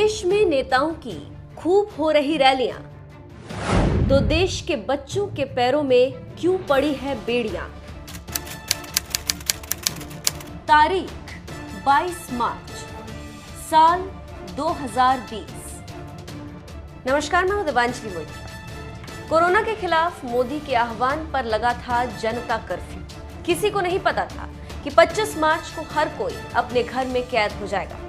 देश में नेताओं की खूब हो रही रैलियां, तो देश के बच्चों के पैरों में क्यों पड़ी है बेड़ियां। तारीख 22 मार्च साल 2020। नमस्कार, मैं हूं देवांजलि मोदी। कोरोना के खिलाफ मोदी के आह्वान पर लगा था जनता कर्फ्यू। किसी को नहीं पता था कि 25 मार्च को हर कोई अपने घर में कैद हो जाएगा।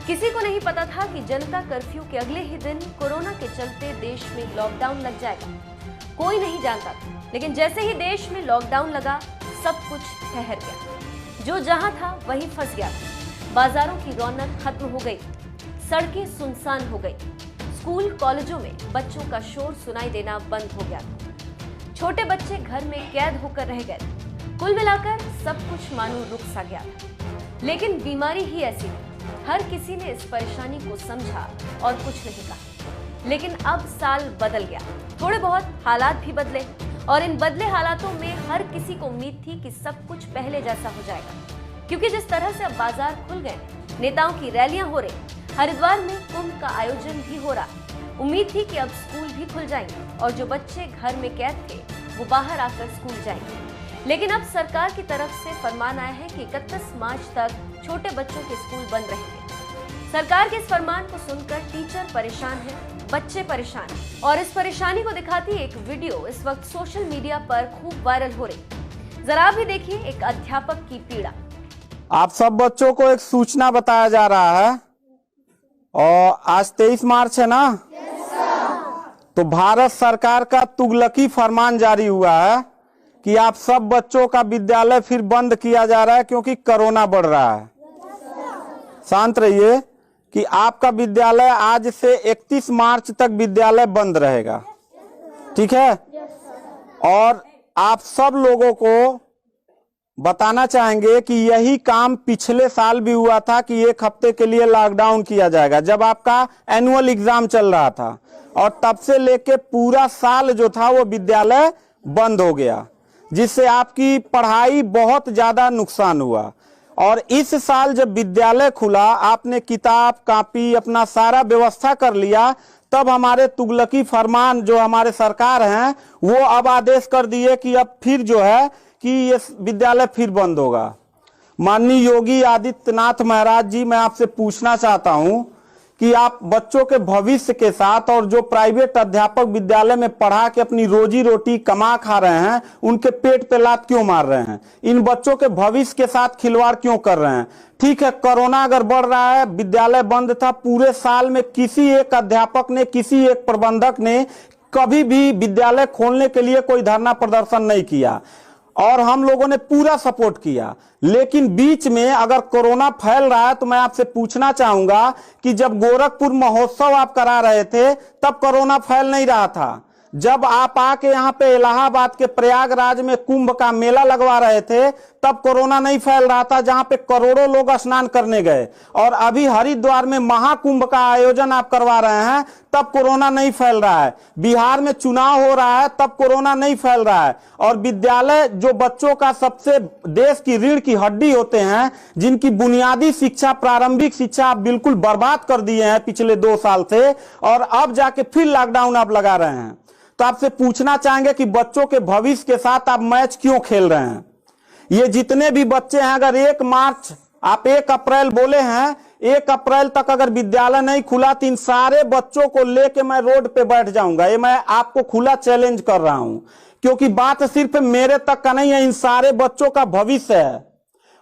किसी को नहीं पता था कि जनता कर्फ्यू के अगले ही दिन कोरोना के चलते देश में लॉकडाउन लग जाएगा। कोई नहीं जानता था, लेकिन जैसे ही देश में लॉकडाउन लगा, सब कुछ ठहर गया। जो जहां था वहीं फंस गया। बाजारों की रौनक खत्म हो गई, सड़कें सुनसान हो गई, स्कूल कॉलेजों में बच्चों का शोर सुनाई देना बंद हो गया। छोटे बच्चे घर में कैद होकर रह गए। कुल मिलाकर सब कुछ मानो रुक सा गया। लेकिन बीमारी ही ऐसी थी, हर किसी ने इस परेशानी को समझा और कुछ नहीं कहा। लेकिन अब साल बदल गया, थोड़े बहुत हालात भी बदले, और इन बदले हालातों में हर किसी को उम्मीद थी कि सब कुछ पहले जैसा हो जाएगा। क्योंकि जिस तरह से अब बाजार खुल गए, नेताओं की रैलियां हो रही, हरिद्वार में कुंभ का आयोजन भी हो रहा, उम्मीद थी कि अब स्कूल भी खुल जाएंगे और जो बच्चे घर में कैद थे वो बाहर आकर स्कूल जाएंगे। लेकिन अब सरकार की तरफ से फरमान आया है कि 31 मार्च तक छोटे बच्चों के स्कूल बंद रहेंगे। सरकार के इस फरमान को सुनकर टीचर परेशान हैं, बच्चे परेशान हैं, और इस परेशानी को दिखाती एक वीडियो इस वक्त सोशल मीडिया पर खूब वायरल हो रही। जरा आप भी देखिए एक अध्यापक की पीड़ा। आप सब बच्चों को एक सूचना बताया जा रहा है, और आज 23 मार्च है ना। तो भारत सरकार का तुगलकी फरमान जारी हुआ है कि आप सब बच्चों का विद्यालय फिर बंद किया जा रहा है, क्योंकि कोरोना बढ़ रहा है। शांत रहिए कि आपका विद्यालय आज से 31 मार्च तक विद्यालय बंद रहेगा, ठीक है। और आप सब लोगों को बताना चाहेंगे कि यही काम पिछले साल भी हुआ था कि एक हफ्ते के लिए लॉकडाउन किया जाएगा, जब आपका एनुअल एग्जाम चल रहा था, और तब से लेके पूरा साल जो था वो विद्यालय बंद हो गया, जिससे आपकी पढ़ाई बहुत ज्यादा नुकसान हुआ। और इस साल जब विद्यालय खुला, आपने किताब कॉपी अपना सारा व्यवस्था कर लिया, तब हमारे तुगलकी फरमान जो हमारे सरकार हैं वो अब आदेश कर दिए कि अब फिर जो है कि ये विद्यालय फिर बंद होगा। माननीय योगी आदित्यनाथ महाराज जी, मैं आपसे पूछना चाहता हूं कि आप बच्चों के भविष्य के साथ, और जो प्राइवेट अध्यापक विद्यालय में पढ़ा के अपनी रोजी रोटी कमा खा रहे हैं, उनके पेट पे लात क्यों मार रहे हैं? इन बच्चों के भविष्य के साथ खिलवाड़ क्यों कर रहे हैं? ठीक है, कोरोना अगर बढ़ रहा है, विद्यालय बंद था, पूरे साल में किसी एक अध्यापक ने, किसी एक प्रबंधक ने कभी भी विद्यालय खोलने के लिए कोई धरना प्रदर्शन नहीं किया, और हम लोगों ने पूरा सपोर्ट किया। लेकिन बीच में अगर कोरोना फैल रहा है, तो मैं आपसे पूछना चाहूंगा कि जब गोरखपुर महोत्सव आप करा रहे थे, तब कोरोना फैल नहीं रहा था। जब आप आके यहाँ पे इलाहाबाद के प्रयागराज में कुंभ का मेला लगवा रहे थे, तब कोरोना नहीं फैल रहा था, जहां पे करोड़ों लोग स्नान करने गए। और अभी हरिद्वार में महाकुंभ का आयोजन आप करवा रहे हैं, तब कोरोना नहीं फैल रहा है। बिहार में चुनाव हो रहा है, तब कोरोना नहीं फैल रहा है। और विद्यालय जो बच्चों का सबसे देश की रीढ़ की हड्डी होते हैं, जिनकी बुनियादी शिक्षा, प्रारंभिक शिक्षा आप बिल्कुल बर्बाद कर दिए हैं पिछले 2 साल से, और अब जाके फिर लॉकडाउन आप लगा रहे हैं। तो आपसे पूछना चाहेंगे कि बच्चों के भविष्य के साथ आप मैच क्यों खेल रहे हैं? ये जितने भी बच्चे हैं, अगर 1 मार्च आप 1 अप्रैल बोले हैं, 1 अप्रैल तक अगर विद्यालय नहीं खुला, तो इन सारे बच्चों को लेके मैं रोड पे बैठ जाऊंगा। ये मैं आपको खुला चैलेंज कर रहा हूं, क्योंकि बात सिर्फ मेरे तक का नहीं है, इन सारे बच्चों का भविष्य है,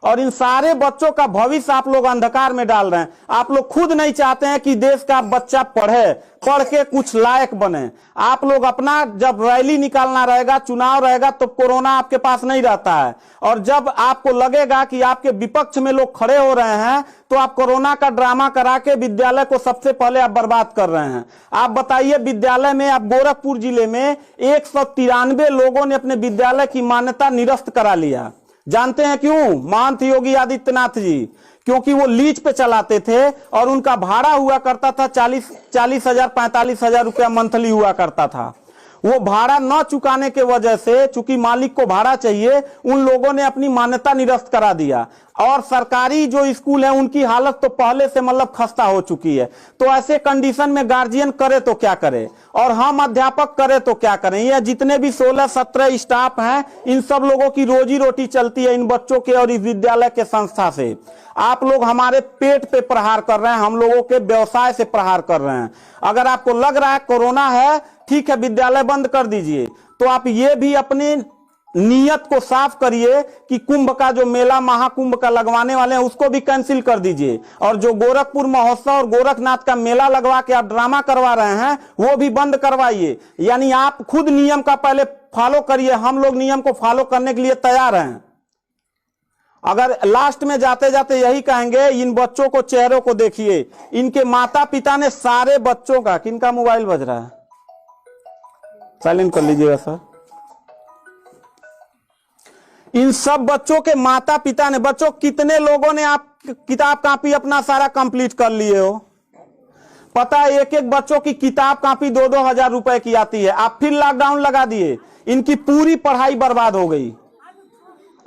और इन सारे बच्चों का भविष्य आप लोग अंधकार में डाल रहे हैं। आप लोग खुद नहीं चाहते हैं कि देश का बच्चा पढ़े, पढ़ के कुछ लायक बने। आप लोग अपना, जब रैली निकालना रहेगा, चुनाव रहेगा, तो कोरोना आपके पास नहीं रहता है, और जब आपको लगेगा कि आपके विपक्ष में लोग खड़े हो रहे हैं, तो आप कोरोना का ड्रामा करा के विद्यालय को सबसे पहले आप बर्बाद कर रहे हैं। आप बताइए, विद्यालय में, आप गोरखपुर जिले में 193 लोगों ने अपने विद्यालय की मान्यता निरस्त करा लिया। जानते हैं क्यों? महंत योगी आदित्यनाथ जी, क्योंकि वो लीज पे चलाते थे, और उनका भाड़ा हुआ करता था 40 हजार 45 हजार रुपया मंथली हुआ करता था। वो भाड़ा न चुकाने के वजह से, चूंकि मालिक को भाड़ा चाहिए, उन लोगों ने अपनी मान्यता निरस्त करा दिया। और सरकारी जो स्कूल है उनकी हालत तो पहले से मतलब खस्ता हो चुकी है। तो ऐसे कंडीशन में गार्जियन करे तो क्या करे और हम अध्यापक करे तो क्या करें। ये जितने भी 16-17 स्टाफ हैं, इन सब लोगों की रोजी रोटी चलती है इन बच्चों के और इस विद्यालय के संस्था से। आप लोग हमारे पेट पे प्रहार कर रहे हैं, हम लोगों के व्यवसाय से प्रहार कर रहे हैं। अगर आपको लग रहा है कोरोना है, ठीक है, विद्यालय बंद कर दीजिए, तो आप ये भी अपनी नियत को साफ करिए कि कुंभ का जो मेला महाकुंभ का लगवाने वाले हैं उसको भी कैंसिल कर दीजिए, और जो गोरखपुर महोत्सव और गोरखनाथ का मेला लगवा के आप ड्रामा करवा रहे हैं वो भी बंद करवाइए। यानी आप खुद नियम का पहले फॉलो करिए, हम लोग नियम को फॉलो करने के लिए तैयार हैं। अगर लास्ट में जाते जाते यही कहेंगे, इन बच्चों को चेहरों को देखिए, इनके माता पिता ने सारे बच्चों का, किनका मोबाइल बज रहा है, साइलेंट कर लीजिएगा सर। इन सब बच्चों के माता पिता ने, बच्चों कितने लोगों ने आप किताब कापी अपना सारा कंप्लीट कर लिए हो? पता है एक एक बच्चों की किताब कापी 2-2 हजार रुपए की आती है। आप फिर लॉकडाउन लगा दिए, इनकी पूरी पढ़ाई बर्बाद हो गई।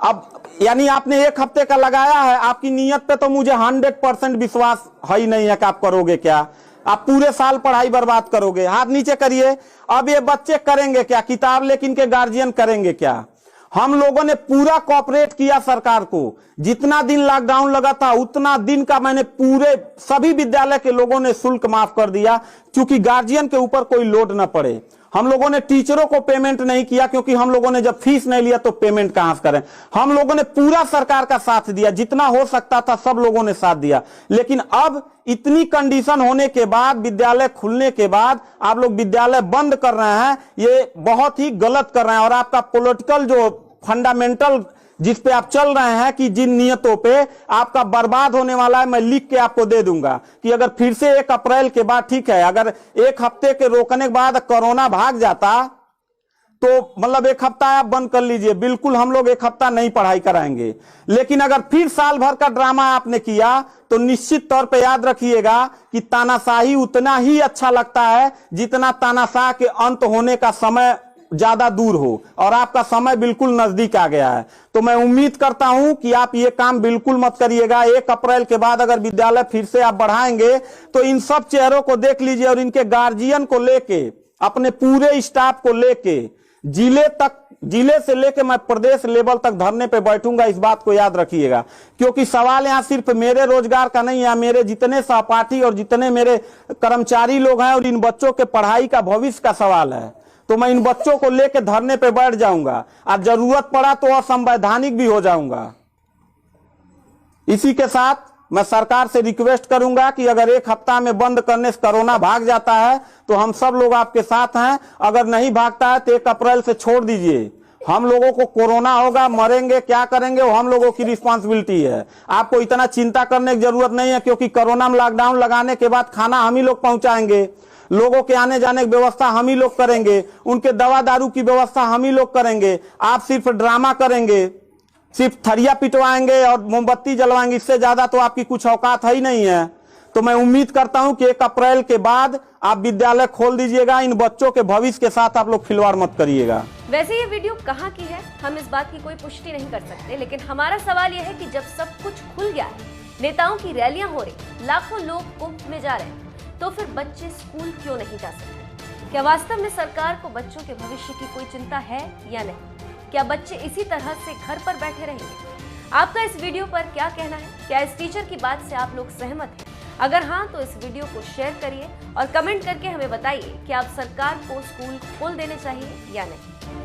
अब यानी आपने एक हफ्ते का लगाया है, आपकी नीयत पे तो मुझे 100% विश्वास है ही नहीं है कि आप करोगे क्या। आप पूरे साल पढ़ाई बर्बाद करोगे। हाथ नीचे करिए। अब ये बच्चे करेंगे क्या? किताब लेकिन इनके गार्जियन करेंगे क्या? हम लोगों ने पूरा कोऑपरेट किया सरकार को। जितना दिन लॉकडाउन लगा था उतना दिन का मैंने पूरे सभी विद्यालय के लोगों ने शुल्क माफ कर दिया, क्योंकि गार्जियन के ऊपर कोई लोड न पड़े। हम लोगों ने टीचरों को पेमेंट नहीं किया, क्योंकि हम लोगों ने जब फीस नहीं लिया तो पेमेंट कहां से करें। हम लोगों ने पूरा सरकार का साथ दिया, जितना हो सकता था सब लोगों ने साथ दिया। लेकिन अब इतनी कंडीशन होने के बाद, विद्यालय खुलने के बाद आप लोग विद्यालय बंद कर रहे हैं, ये बहुत ही गलत कर रहे हैं। और आपका पॉलिटिकल जो फंडामेंटल जिस पे आप चल रहे हैं कि जिन नियतों पे आपका बर्बाद होने वाला है, मैं लिख के आपको दे दूंगा कि अगर फिर से 1 अप्रैल के बाद, ठीक है, अगर 1 हफ्ते के रोकने के बाद कोरोना भाग जाता तो मतलब 1 हफ्ता आप बंद कर लीजिए, बिल्कुल हम लोग 1 हफ्ता नहीं पढ़ाई कराएंगे। लेकिन अगर फिर साल भर का ड्रामा आपने किया तो निश्चित तौर पे याद रखिएगा कि तानाशाही उतना ही अच्छा लगता है जितना तानाशाह के अंत होने का समय ज्यादा दूर हो, और आपका समय बिल्कुल नजदीक आ गया है। तो मैं उम्मीद करता हूं कि आप ये काम बिल्कुल मत करिएगा। 1 अप्रैल के बाद अगर विद्यालय फिर से आप बढ़ाएंगे तो इन सब चेहरों को देख लीजिए, और इनके गार्जियन को लेके, अपने पूरे स्टाफ को लेके, जिले से लेके मैं प्रदेश लेवल तक धरने पे बैठूंगा। इस बात को याद रखिएगा, क्योंकि सवाल यहां सिर्फ मेरे रोजगार का नहीं है, मेरे जितने सहपाठी और जितने मेरे कर्मचारी लोग हैं और इन बच्चों के पढ़ाई का भविष्य का सवाल है। तो मैं इन बच्चों को लेकर धरने पे बैठ जाऊंगा, और जरूरत पड़ा तो असंवैधानिक भी हो जाऊंगा। इसी के साथ मैं सरकार से रिक्वेस्ट करूंगा कि अगर 1 हफ्ता में बंद करने से कोरोना भाग जाता है तो हम सब लोग आपके साथ हैं। अगर नहीं भागता है तो 1 अप्रैल से छोड़ दीजिए। हम लोगों को कोरोना होगा, मरेंगे, क्या करेंगे वो हम लोगों की रिस्पांसिबिलिटी है। आपको इतना चिंता करने की जरूरत नहीं है, क्योंकि कोरोना में लॉकडाउन लगाने के बाद खाना हम ही लोग पहुंचाएंगे, लोगों के आने जाने की व्यवस्था हम ही लोग करेंगे, उनके दवा दारू की व्यवस्था हम ही लोग करेंगे। आप सिर्फ ड्रामा करेंगे, सिर्फ थरिया पिटवाएंगे और मोमबत्ती जलवाएंगे, इससे ज्यादा तो आपकी कुछ औकात है ही नहीं है। तो मैं उम्मीद करता हूं कि 1 अप्रैल के बाद आप विद्यालय खोल दीजिएगा। इन बच्चों के भविष्य के साथ आप लोग खिलवाड़ मत करिएगा। वैसे ये वीडियो कहाँ की है हम इस बात की कोई पुष्टि नहीं कर सकते, लेकिन हमारा सवाल यह है कि जब सब कुछ खुल गया है, नेताओं की रैलियां हो रही, लाखों लोग कुंभ में जा रहे हैं, तो फिर बच्चे स्कूल क्यों नहीं जा सकते? क्या वास्तव में सरकार को बच्चों के भविष्य की कोई चिंता है या नहीं? क्या बच्चे इसी तरह से घर पर बैठे रहेंगे? आपका इस वीडियो पर क्या कहना है? क्या इस टीचर की बात से आप लोग सहमत हैं? अगर हाँ तो इस वीडियो को शेयर करिए और कमेंट करके हमें बताइए कि आप सरकार को स्कूल खोल देने चाहिए या नहीं।